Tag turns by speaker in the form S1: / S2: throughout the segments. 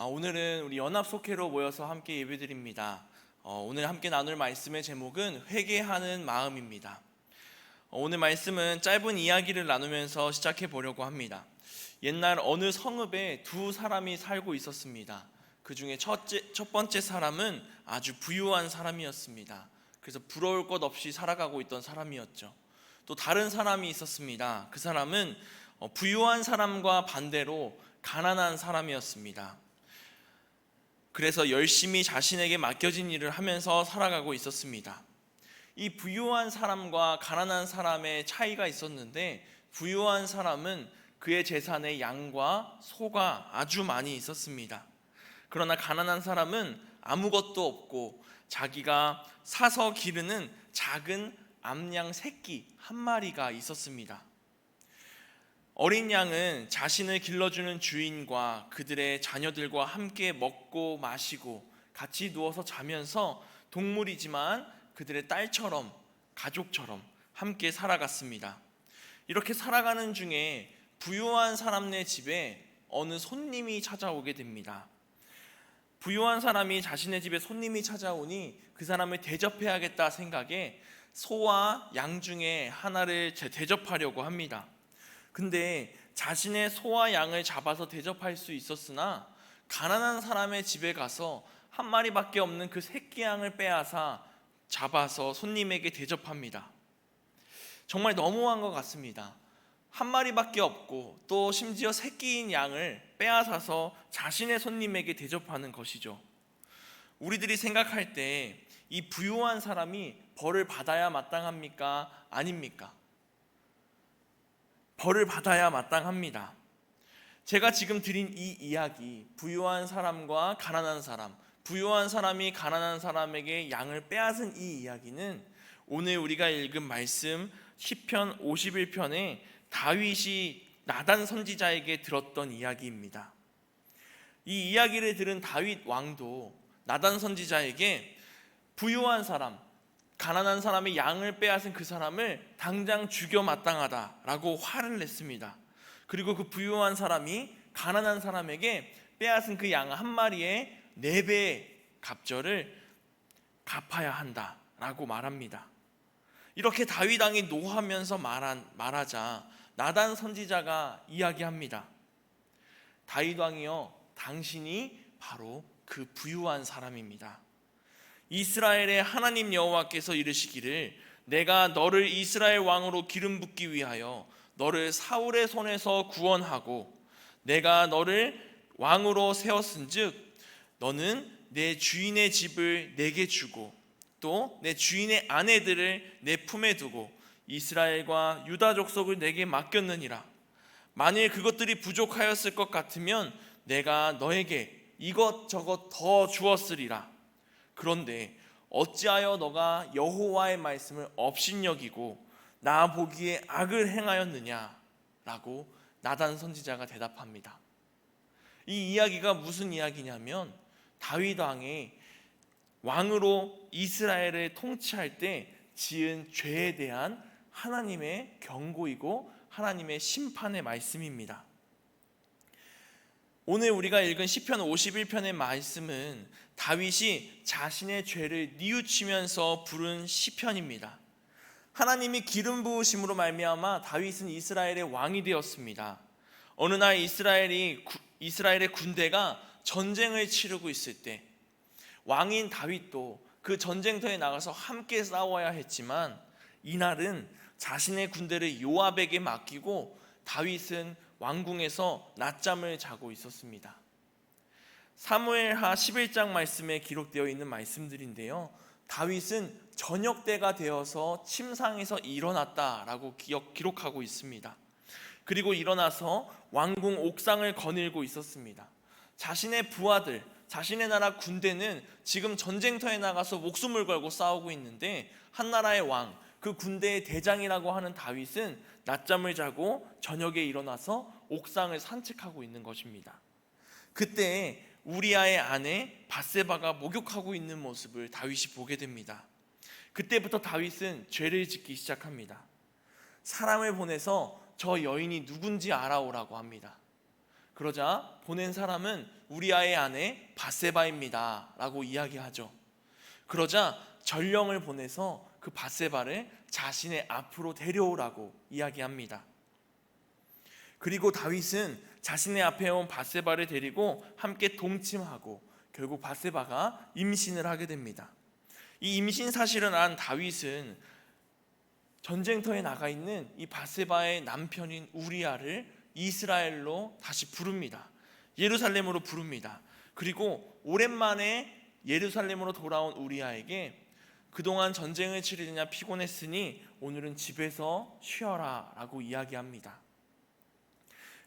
S1: 오늘은 우리 연합속회로 모여서 함께 예배드립니다. 오늘 함께 나눌 말씀의 제목은 회개하는 마음입니다. 오늘 말씀은 짧은 이야기를 나누면서 시작해 보려고 합니다. 옛날 어느 성읍에 두 사람이 살고 있었습니다. 그 중에 첫 번째 사람은 아주 부유한 사람이었습니다. 그래서 부러울 것 없이 살아가고 있던 사람이었죠. 또 다른 사람이 있었습니다. 그 사람은 부유한 사람과 반대로 가난한 사람이었습니다. 그래서 열심히 자신에게 맡겨진 일을 하면서 살아가고 있었습니다. 이 부유한 사람과 가난한 사람의 차이가 있었는데, 부유한 사람은 그의 재산에 양과 소가 아주 많이 있었습니다. 그러나 가난한 사람은 아무것도 없고 자기가 사서 기르는 작은 암양 새끼 한 마리가 있었습니다. 어린 양은 자신을 길러주는 주인과 그들의 자녀들과 함께 먹고 마시고 같이 누워서 자면서 동물이지만 그들의 딸처럼, 가족처럼 함께 살아갔습니다. 이렇게 살아가는 중에 부유한 사람네 집에 어느 손님이 찾아오게 됩니다. 부유한 사람이 자신의 집에 손님이 찾아오니 그 사람을 대접해야겠다 생각에 소와 양 중에 하나를 대접하려고 합니다. 근데 자신의 소와 양을 잡아서 대접할 수 있었으나 가난한 사람의 집에 가서 한 마리밖에 없는 그 새끼 양을 빼앗아 잡아서 손님에게 대접합니다. 정말 너무한 것 같습니다. 한 마리밖에 없고 또 심지어 새끼인 양을 빼앗아서 자신의 손님에게 대접하는 것이죠. 우리들이 생각할 때 이 부유한 사람이 벌을 받아야 마땅합니까? 아닙니까? 벌을 받아야 마땅합니다. 제가 지금 드린 이 이야기, 부유한 사람과 가난한 사람, 부유한 사람이 가난한 사람에게 양을 빼앗은 이 이야기는 오늘 우리가 읽은 말씀 시편 51편에 다윗이 나단 선지자에게 들었던 이야기입니다. 이 이야기를 들은 다윗 왕도 나단 선지자에게 부유한 사람, 가난한 사람의 양을 빼앗은 그 사람을 당장 죽여 마땅하다라고 화를 냈습니다. 그리고 그 부유한 사람이 가난한 사람에게 빼앗은 그 양 한 마리에 4배의 갑절을 갚아야 한다라고 말합니다. 이렇게 다윗 왕이 노하면서 말하자 나단 선지자가 이야기합니다. 다윗 왕이여, 당신이 바로 그 부유한 사람입니다. 이스라엘의 하나님 여호와께서 이르시기를 내가 너를 이스라엘 왕으로 기름 붓기 위하여 너를 사울의 손에서 구원하고 내가 너를 왕으로 세웠은즉 너는 내 주인의 집을 내게 주고 또 내 주인의 아내들을 내 품에 두고 이스라엘과 유다 족속을 내게 맡겼느니라. 만일 그것들이 부족하였을 것 같으면 내가 너에게 이것저것 더 주었으리라. 그런데 어찌하여 너가 여호와의 말씀을 업신여기고 나 보기에 악을 행하였느냐? 라고 나단 선지자가 대답합니다. 이 이야기가 무슨 이야기냐면 다윗 왕이 왕으로 이스라엘을 통치할 때 지은 죄에 대한 하나님의 경고이고 하나님의 심판의 말씀입니다. 오늘 우리가 읽은 시편 51편의 말씀은 다윗이 자신의 죄를 뉘우치면서 부른 시편입니다. 하나님이 기름 부으심으로 말미암아 다윗은 이스라엘의 왕이 되었습니다. 어느 날 이스라엘의 군대가 전쟁을 치르고 있을 때 왕인 다윗도 그 전쟁터에 나가서 함께 싸워야 했지만 이날은 자신의 군대를 요압에게 맡기고 다윗은 왕궁에서 낮잠을 자고 있었습니다. 사무엘하 11장 말씀에 기록되어 있는 말씀들인데요, 다윗은 저녁 때가 되어서 침상에서 일어났다라고 기록하고 있습니다. 그리고 일어나서 왕궁 옥상을 거닐고 있었습니다. 자신의 부하들, 자신의 나라 군대는 지금 전쟁터에 나가서 목숨을 걸고 싸우고 있는데 한 나라의 왕, 그 군대의 대장이라고 하는 다윗은 낮잠을 자고 저녁에 일어나서 옥상을 산책하고 있는 것입니다. 그때 우리아의 아내 밧세바가 목욕하고 있는 모습을 다윗이 보게 됩니다. 그때부터 다윗은 죄를 짓기 시작합니다. 사람을 보내서 저 여인이 누군지 알아오라고 합니다. 그러자 보낸 사람은 우리아의 아내 밧세바입니다 라고 이야기하죠. 그러자 전령을 보내서 그 밧세바를 자신의 앞으로 데려오라고 이야기합니다. 그리고 다윗은 자신의 앞에 온 밧세바를 데리고 함께 동침하고 결국 밧세바가 임신을 하게 됩니다. 이 임신 사실을 안 다윗은 전쟁터에 나가 있는 이 밧세바의 남편인 우리아를 이스라엘로 다시 부릅니다. 예루살렘으로 부릅니다. 그리고 오랜만에 예루살렘으로 돌아온 우리아에게 그동안 전쟁을 치르느냐 피곤했으니 오늘은 집에서 쉬어라 라고 이야기합니다.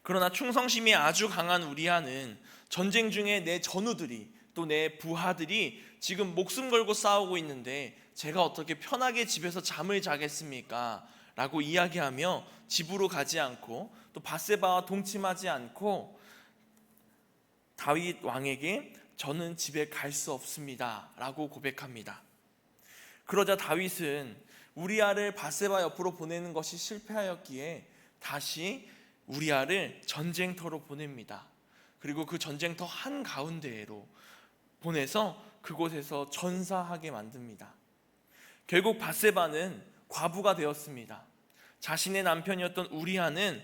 S1: 그러나 충성심이 아주 강한 우리아는 전쟁 중에 내 전우들이 또 내 부하들이 지금 목숨 걸고 싸우고 있는데 제가 어떻게 편하게 집에서 잠을 자겠습니까? 라고 이야기하며 집으로 가지 않고 또 밧세바와 동침하지 않고 다윗 왕에게 저는 집에 갈 수 없습니다 라고 고백합니다. 그러자 다윗은 우리아를 밧세바 옆으로 보내는 것이 실패하였기에 다시 우리아를 전쟁터로 보냅니다. 그리고 그 전쟁터 한가운데로 보내서 그곳에서 전사하게 만듭니다. 결국 밧세바는 과부가 되었습니다. 자신의 남편이었던 우리아는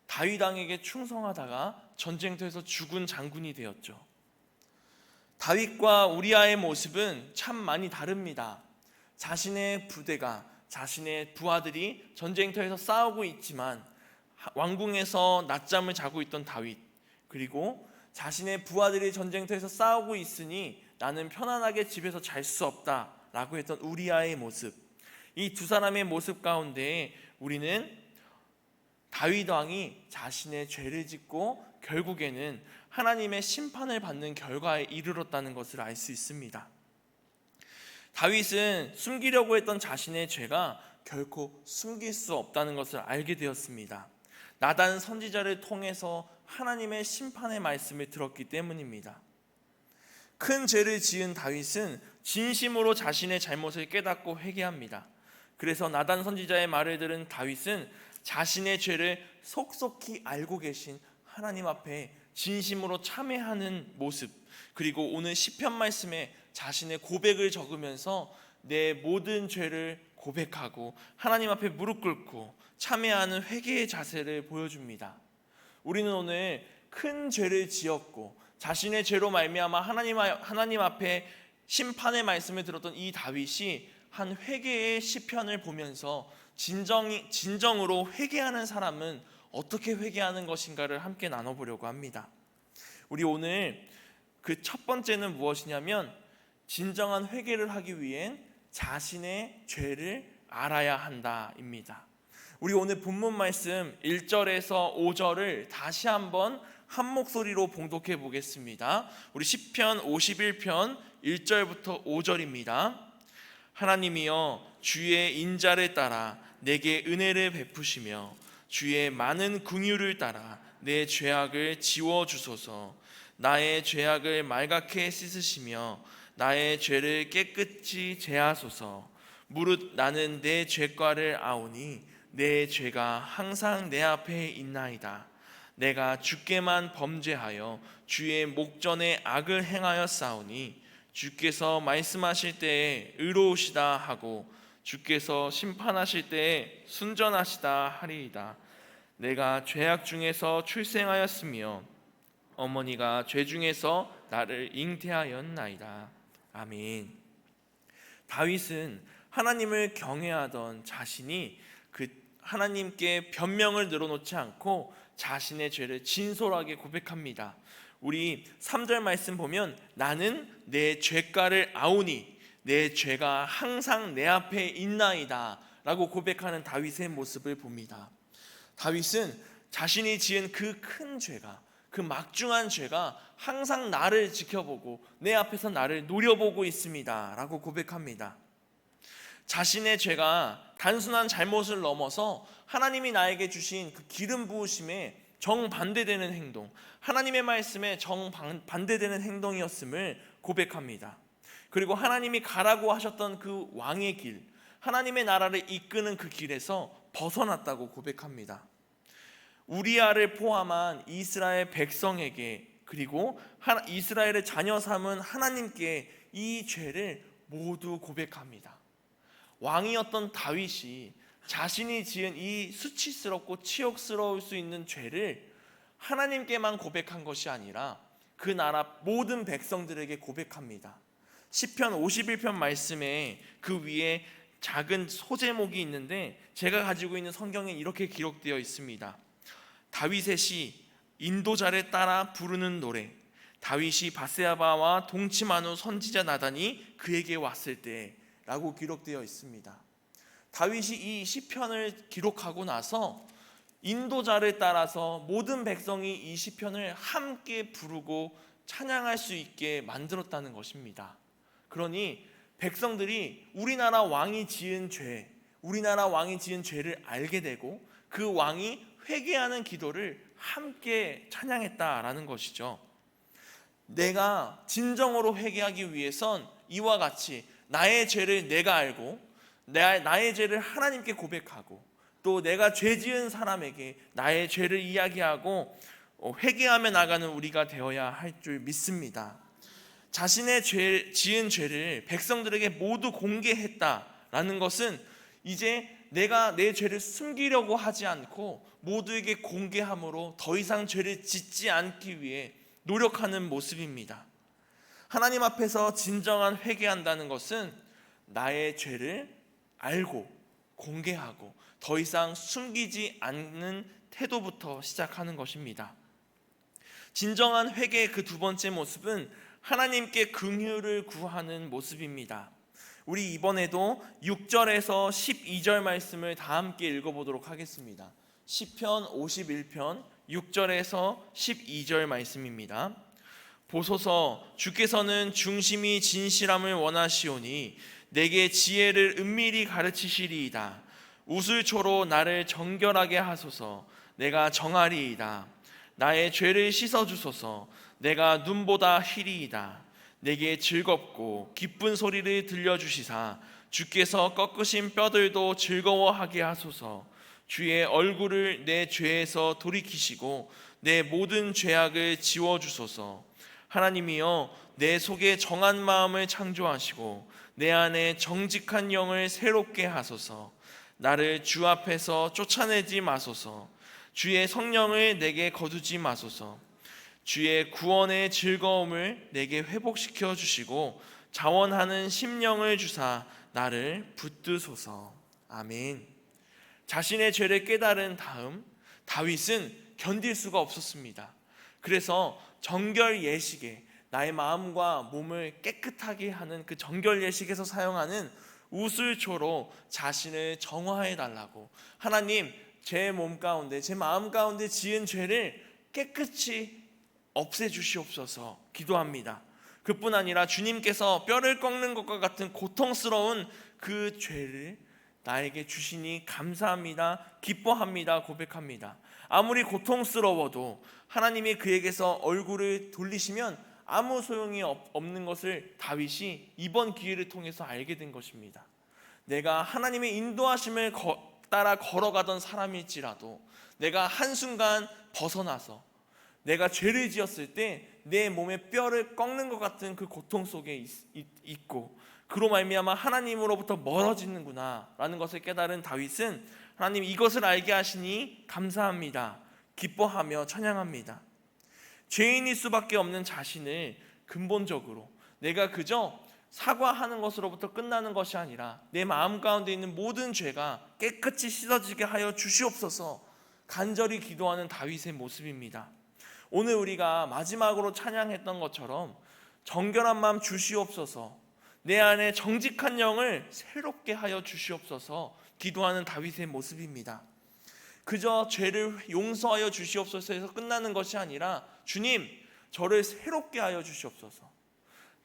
S1: 다윗 왕에게 충성하다가 전쟁터에서 죽은 장군이 되었죠. 다윗과 우리아의 모습은 참 많이 다릅니다. 자신의 부대가, 자신의 부하들이 전쟁터에서 싸우고 있지만 왕궁에서 낮잠을 자고 있던 다윗, 그리고 자신의 부하들이 전쟁터에서 싸우고 있으니 나는 편안하게 집에서 잘 수 없다 라고 했던 우리아의 모습, 이 두 사람의 모습 가운데 우리는 다윗 왕이 자신의 죄를 짓고 결국에는 하나님의 심판을 받는 결과에 이르렀다는 것을 알 수 있습니다. 다윗은 숨기려고 했던 자신의 죄가 결코 숨길 수 없다는 것을 알게 되었습니다. 나단 선지자를 통해서 하나님의 심판의 말씀을 들었기 때문입니다. 큰 죄를 지은 다윗은 진심으로 자신의 잘못을 깨닫고 회개합니다. 그래서 나단 선지자의 말을 들은 다윗은 자신의 죄를 속속히 알고 계신 하나님 앞에 진심으로 참회하는 모습, 그리고 오늘 시편 말씀에 자신의 고백을 적으면서 내 모든 죄를 고백하고 하나님 앞에 무릎 꿇고 참회하는 회개의 자세를 보여줍니다. 우리는 오늘 큰 죄를 지었고 자신의 죄로 말미암아 하나님 앞에 심판의 말씀을 들었던 이 다윗이 한 회개의 시편을 보면서 진정으로 회개하는 사람은 어떻게 회개하는 것인가를 함께 나눠보려고 합니다. 우리 오늘 그 첫 번째는 무엇이냐면 진정한 회개를 하기 위hen 자신의 죄를 알아야 한다입니다. 우리 오늘 본문 말씀 1절에서 5절을 다시 한번 한 목소리로 봉독해 보겠습니다. 우리 시편 51편 1절부터 5절입니다. 하나님이여 주의 인자를 따라 내게 은혜를 베푸시며 주의 많은 긍휼을 따라 내 죄악을 지워주소서. 나의 죄악을 말갛게 씻으시며 나의 죄를 깨끗이 제하소서. 무릇 나는 내 죄과를 아오니 내 죄가 항상 내 앞에 있나이다. 내가 주께만 범죄하여 주의 목전에 악을 행하여 싸우니 주께서 말씀하실 때에 의로우시다 하고 주께서 심판하실 때에 순전하시다 하리이다. 내가 죄악 중에서 출생하였으며 어머니가 죄 중에서 나를 잉태하였나이다. 아멘. 다윗은 하나님을 경외하던 자신이 그 하나님께 변명을 늘어놓지 않고 자신의 죄를 진솔하게 고백합니다. 우리 3절 말씀 보면 나는 내 죄가를 아오니 내 죄가 항상 내 앞에 있나이다 라고 고백하는 다윗의 모습을 봅니다. 다윗은 자신이 지은 그 큰 죄가, 그 막중한 죄가 항상 나를 지켜보고 내 앞에서 나를 노려보고 있습니다 라고 고백합니다. 자신의 죄가 단순한 잘못을 넘어서 하나님이 나에게 주신 그 기름 부으심에 정반대되는 행동, 하나님의 말씀에 정반대되는 행동이었음을 고백합니다. 그리고 하나님이 가라고 하셨던 그 왕의 길, 하나님의 나라를 이끄는 그 길에서 벗어났다고 고백합니다. 우리아를 포함한 이스라엘 백성에게, 그리고 이스라엘의 자녀 삼은 하나님께 이 죄를 모두 고백합니다. 왕이었던 다윗이 자신이 지은 이 수치스럽고 치욕스러울 수 있는 죄를 하나님께만 고백한 것이 아니라 그 나라 모든 백성들에게 고백합니다. 시편 51편 말씀에 그 위에 작은 소제목이 있는데, 제가 가지고 있는 성경에 이렇게 기록되어 있습니다. 다윗의 시, 인도자를 따라 부르는 노래. 다윗이 바세바와 동침한 후 선지자 나단이 그에게 왔을 때 라고 기록되어 있습니다. 다윗이 이 시편을 기록하고 나서 인도자를 따라서 모든 백성이 이 시편을 함께 부르고 찬양할 수 있게 만들었다는 것입니다. 그러니 백성들이 우리나라 왕이 지은 죄를 알게 되고 그 왕이 회개하는 기도를 함께 찬양했다라는 것이죠. 내가 진정으로 회개하기 위해선 이와 같이 나의 죄를 내가 알고 나의 죄를 하나님께 고백하고, 또 내가 죄 지은 사람에게 나의 죄를 이야기하고 회개하며 나가는 우리가 되어야 할 줄 믿습니다. 자신의 지은 죄를 백성들에게 모두 공개했다라는 것은 이제 내가 내 죄를 숨기려고 하지 않고 모두에게 공개함으로 더 이상 죄를 짓지 않기 위해 노력하는 모습입니다. 하나님 앞에서 진정한 회개한다는 것은 나의 죄를 알고 공개하고 더 이상 숨기지 않는 태도부터 시작하는 것입니다. 진정한 회개의 그 두 번째 모습은 하나님께 긍휼을 구하는 모습입니다. 우리 이번에도 6절에서 12절 말씀을 다 함께 읽어보도록 하겠습니다. 시편 51편 6절에서 12절 말씀입니다. 보소서, 주께서는 중심이 진실함을 원하시오니 내게 지혜를 은밀히 가르치시리이다. 우슬초로 나를 정결하게 하소서. 내가 정하리이다. 나의 죄를 씻어주소서. 내가 눈보다 희리이다. 내게 즐겁고 기쁜 소리를 들려주시사 주께서 꺾으신 뼈들도 즐거워하게 하소서. 주의 얼굴을 내 죄에서 돌이키시고 내 모든 죄악을 지워주소서. 하나님이여, 내 속에 정한 마음을 창조하시고 내 안에 정직한 영을 새롭게 하소서. 나를 주 앞에서 쫓아내지 마소서. 주의 성령을 내게 거두지 마소서. 주의 구원의 즐거움을 내게 회복시켜 주시고 자원하는 심령을 주사 나를 붙드소서. 아멘. 자신의 죄를 깨달은 다음 다윗은 견딜 수가 없었습니다. 그래서 정결 예식에 나의 마음과 몸을 깨끗하게 하는 그 정결 예식에서 사용하는 우슬초로 자신을 정화해 달라고, 하나님, 제 몸 가운데 제 마음 가운데 지은 죄를 깨끗이 없애주시옵소서 기도합니다. 그뿐 아니라 주님께서 뼈를 꺾는 것과 같은 고통스러운 그 죄를 나에게 주시니 감사합니다, 기뻐합니다, 고백합니다. 아무리 고통스러워도 하나님이 그에게서 얼굴을 돌리시면 아무 소용이 없는 것을 다윗이 이번 기회를 통해서 알게 된 것입니다. 내가 하나님의 인도하심을 따라 걸어가던 사람일지라도 내가 한순간 벗어나서 내가 죄를 지었을 때 내 몸의 뼈를 꺾는 것 같은 그 고통 속에 있고, 그로 말미암아 하나님으로부터 멀어지는구나 라는 것을 깨달은 다윗은 하나님, 이것을 알게 하시니 감사합니다, 기뻐하며 찬양합니다. 죄인일 수밖에 없는 자신을 근본적으로 내가 그저 사과하는 것으로부터 끝나는 것이 아니라 내 마음 가운데 있는 모든 죄가 깨끗이 씻어지게 하여 주시옵소서 간절히 기도하는 다윗의 모습입니다. 오늘 우리가 마지막으로 찬양했던 것처럼 정결한 마음 주시옵소서, 내 안에 정직한 영을 새롭게 하여 주시옵소서 기도하는 다윗의 모습입니다. 그저 죄를 용서하여 주시옵소서에서 끝나는 것이 아니라 주님, 저를 새롭게 하여 주시옵소서.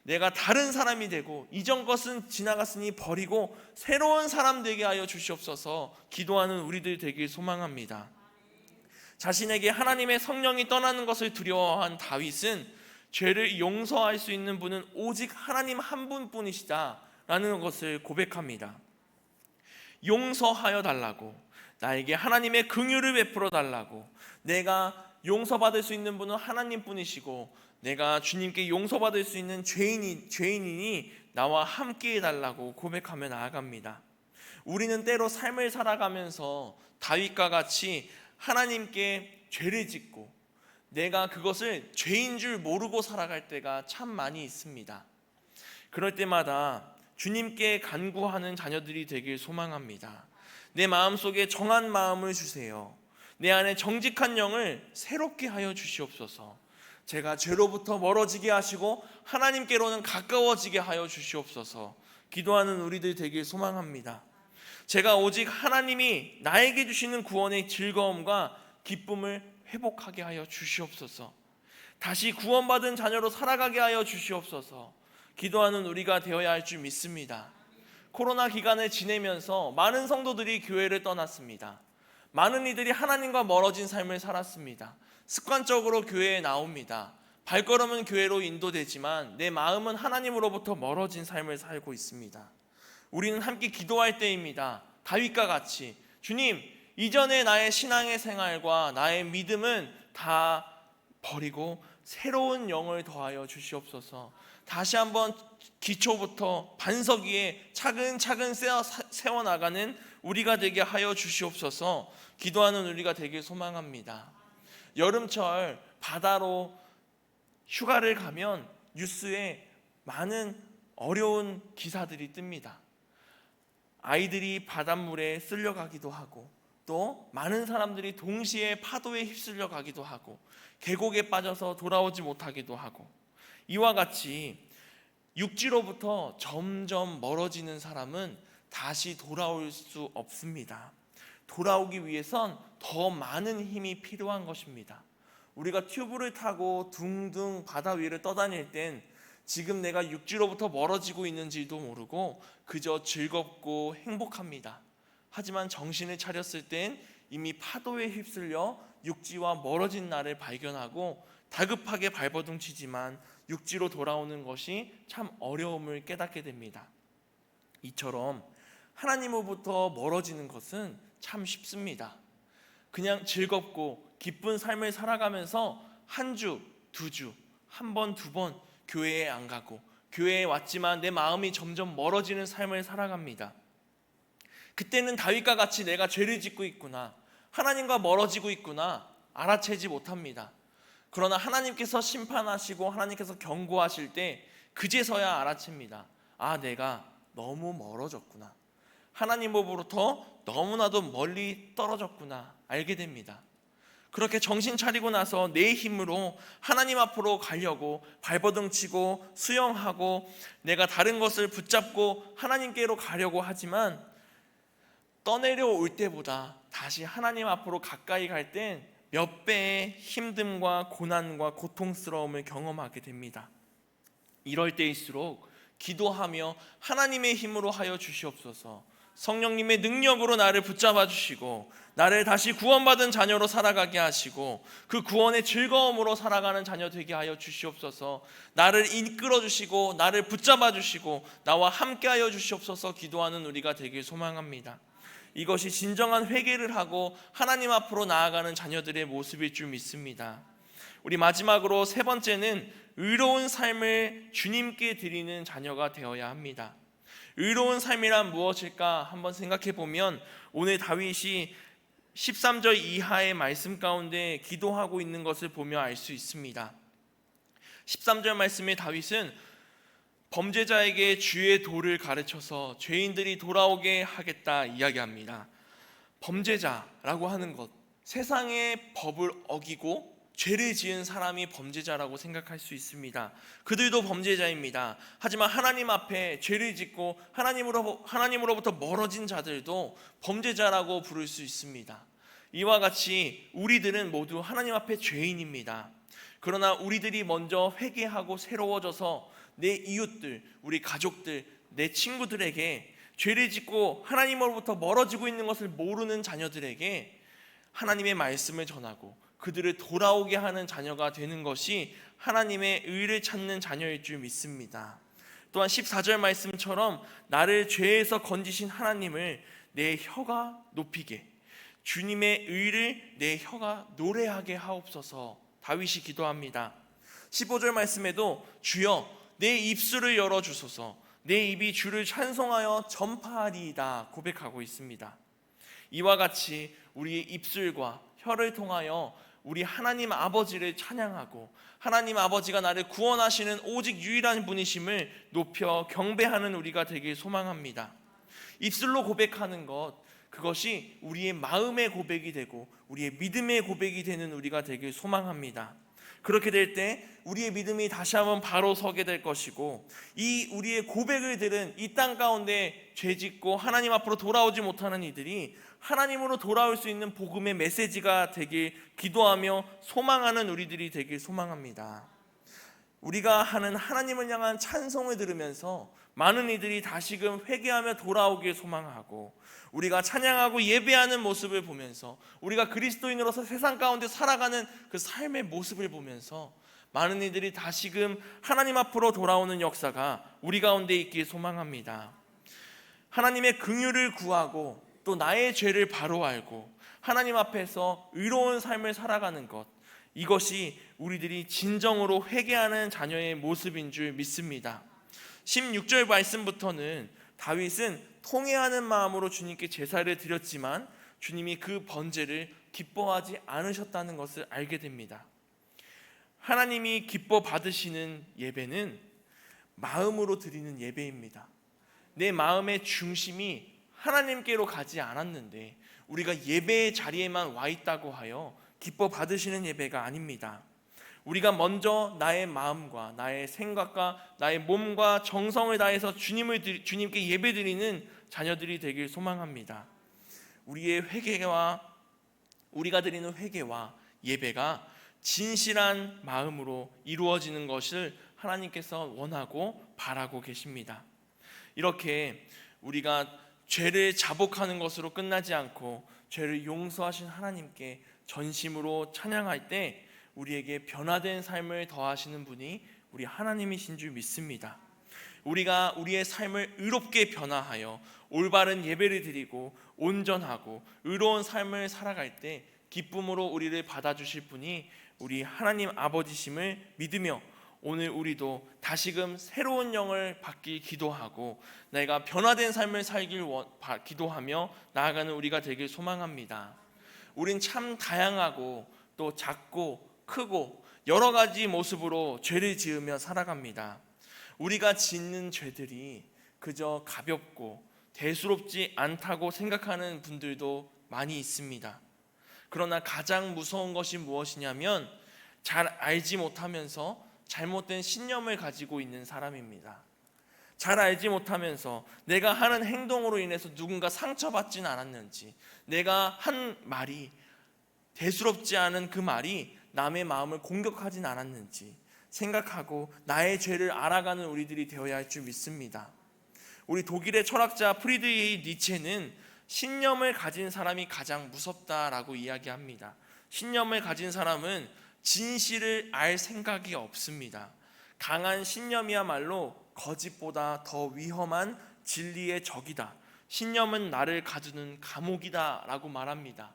S1: 내가 다른 사람이 되고 이전 것은 지나갔으니 버리고 새로운 사람 되게 하여 주시옵소서 기도하는 우리들 되길 소망합니다. 자신에게 하나님의 성령이 떠나는 것을 두려워한 다윗은 죄를 용서할 수 있는 분은 오직 하나님 한 분뿐이시다라는 것을 고백합니다. 용서하여 달라고, 나에게 하나님의 긍휼을 베풀어 달라고, 내가 용서받을 수 있는 분은 하나님뿐이시고 내가 주님께 용서받을 수 있는 죄인이니 나와 함께 해달라고 고백하며 나아갑니다. 우리는 때로 삶을 살아가면서 다윗과 같이 하나님께 죄를 짓고 내가 그것을 죄인 줄 모르고 살아갈 때가 참 많이 있습니다. 그럴 때마다 주님께 간구하는 자녀들이 되길 소망합니다. 내 마음속에 정한 마음을 주세요. 내 안에 정직한 영을 새롭게 하여 주시옵소서. 제가 죄로부터 멀어지게 하시고 하나님께로는 가까워지게 하여 주시옵소서. 기도하는 우리들 되길 소망합니다. 제가 오직 하나님이 나에게 주시는 구원의 즐거움과 기쁨을 회복하게 하여 주시옵소서. 다시 구원받은 자녀로 살아가게 하여 주시옵소서. 기도하는 우리가 되어야 할 줄 믿습니다. 코로나 기간을 지내면서 많은 성도들이 교회를 떠났습니다. 많은 이들이 하나님과 멀어진 삶을 살았습니다. 습관적으로 교회에 나옵니다. 발걸음은 교회로 인도되지만 내 마음은 하나님으로부터 멀어진 삶을 살고 있습니다. 우리는 함께 기도할 때입니다. 다윗과 같이 주님, 이전에 나의 신앙의 생활과 나의 믿음은 다 버리고 새로운 영을 더하여 주시옵소서. 다시 한번 기초부터 반석 위에 차근차근 세워나가는 우리가 되게 하여 주시옵소서. 기도하는 우리가 되길 소망합니다. 여름철 바다로 휴가를 가면 뉴스에 많은 어려운 기사들이 뜹니다. 아이들이 바닷물에 쓸려가기도 하고 또 많은 사람들이 동시에 파도에 휩쓸려 가기도 하고 계곡에 빠져서 돌아오지 못하기도 하고, 이와 같이 육지로부터 점점 멀어지는 사람은 다시 돌아올 수 없습니다. 돌아오기 위해선 더 많은 힘이 필요한 것입니다. 우리가 튜브를 타고 둥둥 바다 위를 떠다닐 땐 지금 내가 육지로부터 멀어지고 있는지도 모르고 그저 즐겁고 행복합니다. 하지만 정신을 차렸을 땐 이미 파도에 휩쓸려 육지와 멀어진 나를 발견하고 다급하게 발버둥 치지만 육지로 돌아오는 것이 참 어려움을 깨닫게 됩니다. 이처럼 하나님으로부터 멀어지는 것은 참 쉽습니다. 그냥 즐겁고 기쁜 삶을 살아가면서 한 주, 두 주, 한 번, 두 번 교회에 안 가고 교회에 왔지만 내 마음이 점점 멀어지는 삶을 살아갑니다. 그때는 다윗과 같이 내가 죄를 짓고 있구나, 하나님과 멀어지고 있구나 알아채지 못합니다. 그러나 하나님께서 심판하시고 하나님께서 경고하실 때 그제서야 알아챕니다. 아, 내가 너무 멀어졌구나, 하나님으로부터 너무나도 멀리 떨어졌구나 알게 됩니다. 그렇게 정신 차리고 나서 내 힘으로 하나님 앞으로 가려고 발버둥 치고 수영하고 내가 다른 것을 붙잡고 하나님께로 가려고 하지만 떠내려올 때보다 다시 하나님 앞으로 가까이 갈 땐 몇 배의 힘듦과 고난과 고통스러움을 경험하게 됩니다. 이럴 때일수록 기도하며 하나님의 힘으로 하여 주시옵소서. 성령님의 능력으로 나를 붙잡아 주시고 나를 다시 구원받은 자녀로 살아가게 하시고 그 구원의 즐거움으로 살아가는 자녀 되게 하여 주시옵소서. 나를 이끌어 주시고 나를 붙잡아 주시고 나와 함께 하여 주시옵소서. 기도하는 우리가 되길 소망합니다. 이것이 진정한 회개를 하고 하나님 앞으로 나아가는 자녀들의 모습일 줄 믿습니다. 우리 마지막으로 세 번째는 의로운 삶을 주님께 드리는 자녀가 되어야 합니다. 의로운 삶이란 무엇일까 한번 생각해 보면 오늘 다윗이 13절 이하의 말씀 가운데 기도하고 있는 것을 보며 알 수 있습니다. 13절 말씀에 다윗은 범죄자에게 주의 도를 가르쳐서 죄인들이 돌아오게 하겠다 이야기합니다. 범죄자라고 하는 것, 세상의 법을 어기고 죄를 지은 사람이 범죄자라고 생각할 수 있습니다. 그들도 범죄자입니다. 하지만 하나님 앞에 죄를 짓고 하나님으로부터 멀어진 자들도 범죄자라고 부를 수 있습니다. 이와 같이 우리들은 모두 하나님 앞에 죄인입니다. 그러나 우리들이 먼저 회개하고 새로워져서 내 이웃들, 우리 가족들, 내 친구들에게 죄를 짓고 하나님으로부터 멀어지고 있는 것을 모르는 자녀들에게 하나님의 말씀을 전하고 그들을 돌아오게 하는 자녀가 되는 것이 하나님의 의를 찾는 자녀일 줄 믿습니다. 또한 14절 말씀처럼 나를 죄에서 건지신 하나님을 내 혀가 높이게, 주님의 의를 내 혀가 노래하게 하옵소서. 다윗이 기도합니다. 15절 말씀에도 주여 내 입술을 열어주소서. 내 입이 주를 찬송하여 전파하리이다 고백하고 있습니다. 이와 같이 우리의 입술과 혀를 통하여 우리 하나님 아버지를 찬양하고 하나님 아버지가 나를 구원하시는 오직 유일한 분이심을 높여 경배하는 우리가 되길 소망합니다. 입술로 고백하는 것, 그것이 우리의 마음의 고백이 되고 우리의 믿음의 고백이 되는 우리가 되길 소망합니다. 그렇게 될 때 우리의 믿음이 다시 한번 바로 서게 될 것이고, 이 우리의 고백을 들은 이 땅 가운데 죄짓고 하나님 앞으로 돌아오지 못하는 이들이 하나님으로 돌아올 수 있는 복음의 메시지가 되길 기도하며 소망하는 우리들이 되길 소망합니다. 우리가 하는 하나님을 향한 찬송을 들으면서 많은 이들이 다시금 회개하며 돌아오길 소망하고, 우리가 찬양하고 예배하는 모습을 보면서 우리가 그리스도인으로서 세상 가운데 살아가는 그 삶의 모습을 보면서 많은 이들이 다시금 하나님 앞으로 돌아오는 역사가 우리 가운데 있길 소망합니다. 하나님의 긍휼을 구하고 또 나의 죄를 바로 알고 하나님 앞에서 의로운 삶을 살아가는 것, 이것이 우리들이 진정으로 회개하는 자녀의 모습인 줄 믿습니다. 16절 말씀부터는 다윗은 통회하는 마음으로 주님께 제사를 드렸지만 주님이 그 번제를 기뻐하지 않으셨다는 것을 알게 됩니다. 하나님이 기뻐 받으시는 예배는 마음으로 드리는 예배입니다. 내 마음의 중심이 하나님께로 가지 않았는데 우리가 예배의 자리에만 와 있다고 하여 기뻐 받으시는 예배가 아닙니다. 우리가 먼저 나의 마음과 나의 생각과 나의 몸과 정성을 다해서 주님께 예배드리는 자녀들이 되길 소망합니다. 우리가 드리는 회개와 예배가 진실한 마음으로 이루어지는 것을 하나님께서 원하고 바라고 계십니다. 이렇게 우리가 죄를 자복하는 것으로 끝나지 않고 죄를 용서하신 하나님께 전심으로 찬양할 때 우리에게 변화된 삶을 더하시는 분이 우리 하나님이신 줄 믿습니다. 우리가 우리의 삶을 의롭게 변화하여 올바른 예배를 드리고 온전하고 의로운 삶을 살아갈 때 기쁨으로 우리를 받아주실 분이 우리 하나님 아버지심을 믿으며 오늘 우리도 다시금 새로운 영을 받기 기도하고 내가 변화된 삶을 살길 기도하며 나아가는 우리가 되길 소망합니다. 우린 참 다양하고 또 작고 크고 여러 가지 모습으로 죄를 지으며 살아갑니다. 우리가 짓는 죄들이 그저 가볍고 대수롭지 않다고 생각하는 분들도 많이 있습니다. 그러나 가장 무서운 것이 무엇이냐면 잘 알지 못하면서 잘못된 신념을 가지고 있는 사람입니다. 잘 알지 못하면서 내가 하는 행동으로 인해서 누군가 상처받지는 않았는지, 내가 한 말이 대수롭지 않은 그 말이 남의 마음을 공격하진 않았는지 생각하고 나의 죄를 알아가는 우리들이 되어야 할 줄 믿습니다. 우리 독일의 철학자 프리드리히 니체는 신념을 가진 사람이 가장 무섭다라고 이야기합니다. 신념을 가진 사람은 진실을 알 생각이 없습니다. 강한 신념이야말로 거짓보다 더 위험한 진리의 적이다. 신념은 나를 가두는 감옥이다 라고 말합니다.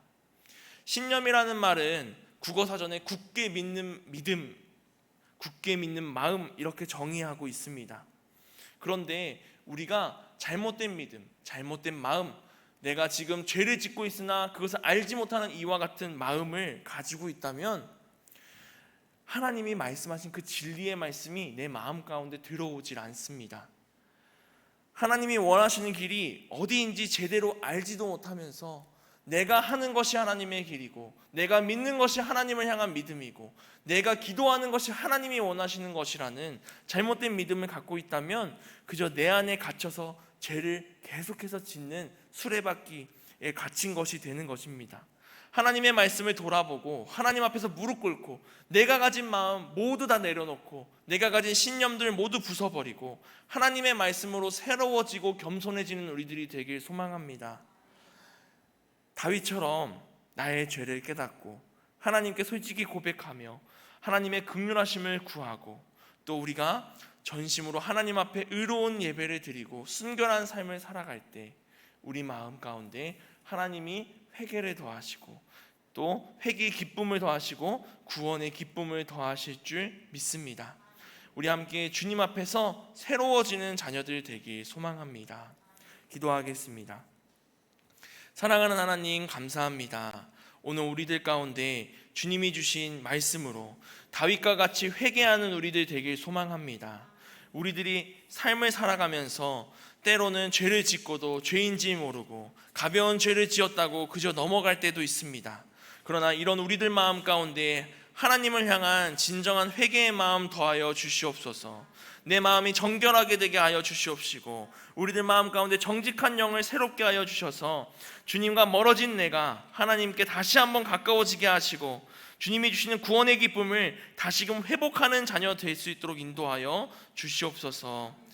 S1: 신념이라는 말은 국어사전에 굳게 믿는 믿음, 굳게 믿는 마음 이렇게 정의하고 있습니다. 그런데 우리가 잘못된 믿음, 잘못된 마음, 내가 지금 죄를 짓고 있으나 그것을 알지 못하는 이와 같은 마음을 가지고 있다면 하나님이 말씀하신 그 진리의 말씀이 내 마음 가운데 들어오질 않습니다. 하나님이 원하시는 길이 어디인지 제대로 알지도 못하면서 내가 하는 것이 하나님의 길이고 내가 믿는 것이 하나님을 향한 믿음이고 내가 기도하는 것이 하나님이 원하시는 것이라는 잘못된 믿음을 갖고 있다면 그저 내 안에 갇혀서 죄를 계속해서 짓는 수레바퀴에 갇힌 것이 되는 것입니다. 하나님의 말씀을 돌아보고 하나님 앞에서 무릎 꿇고 내가 가진 마음 모두 다 내려놓고 내가 가진 신념들 모두 부숴버리고 하나님의 말씀으로 새로워지고 겸손해지는 우리들이 되길 소망합니다. 다윗처럼 나의 죄를 깨닫고 하나님께 솔직히 고백하며 하나님의 긍휼하심을 구하고 또 우리가 전심으로 하나님 앞에 의로운 예배를 드리고 순결한 삶을 살아갈 때 우리 마음 가운데 하나님이 회개를 더하시고 또 회개의 기쁨을 더하시고 구원의 기쁨을 더하실 줄 믿습니다. 우리 함께 주님 앞에서 새로워지는 자녀들 되길 소망합니다. 기도하겠습니다. 사랑하는 하나님, 감사합니다. 오늘 우리들 가운데 주님이 주신 말씀으로 다윗과 같이 회개하는 우리들 되길 소망합니다. 우리들이 삶을 살아가면서 때로는 죄를 짓고도 죄인지 모르고 가벼운 죄를 지었다고 그저 넘어갈 때도 있습니다. 그러나 이런 우리들 마음 가운데 하나님을 향한 진정한 회개의 마음 더하여 주시옵소서. 내 마음이 정결하게 되게 하여 주시옵시고 우리들 마음 가운데 정직한 영을 새롭게 하여 주셔서 주님과 멀어진 내가 하나님께 다시 한번 가까워지게 하시고 주님이 주시는 구원의 기쁨을 다시금 회복하는 자녀 될 수 있도록 인도하여 주시옵소서.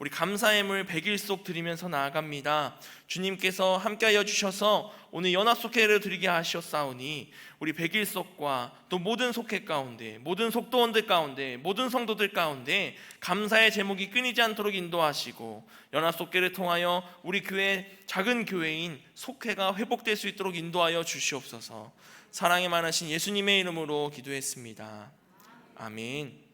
S1: 우리 감사의 물 100일속 드리면서 나아갑니다. 주님께서 함께하여 주셔서 오늘 연합속회를 드리게 하셨사오니 우리 100일속과 또 모든 속회 가운데, 모든 속도원들 가운데, 모든 성도들 가운데 감사의 제목이 끊이지 않도록 인도하시고 연합속회를 통하여 우리 교회 작은 교회인 속회가 회복될 수 있도록 인도하여 주시옵소서. 사랑이 많으신 예수님의 이름으로 기도했습니다. 아멘.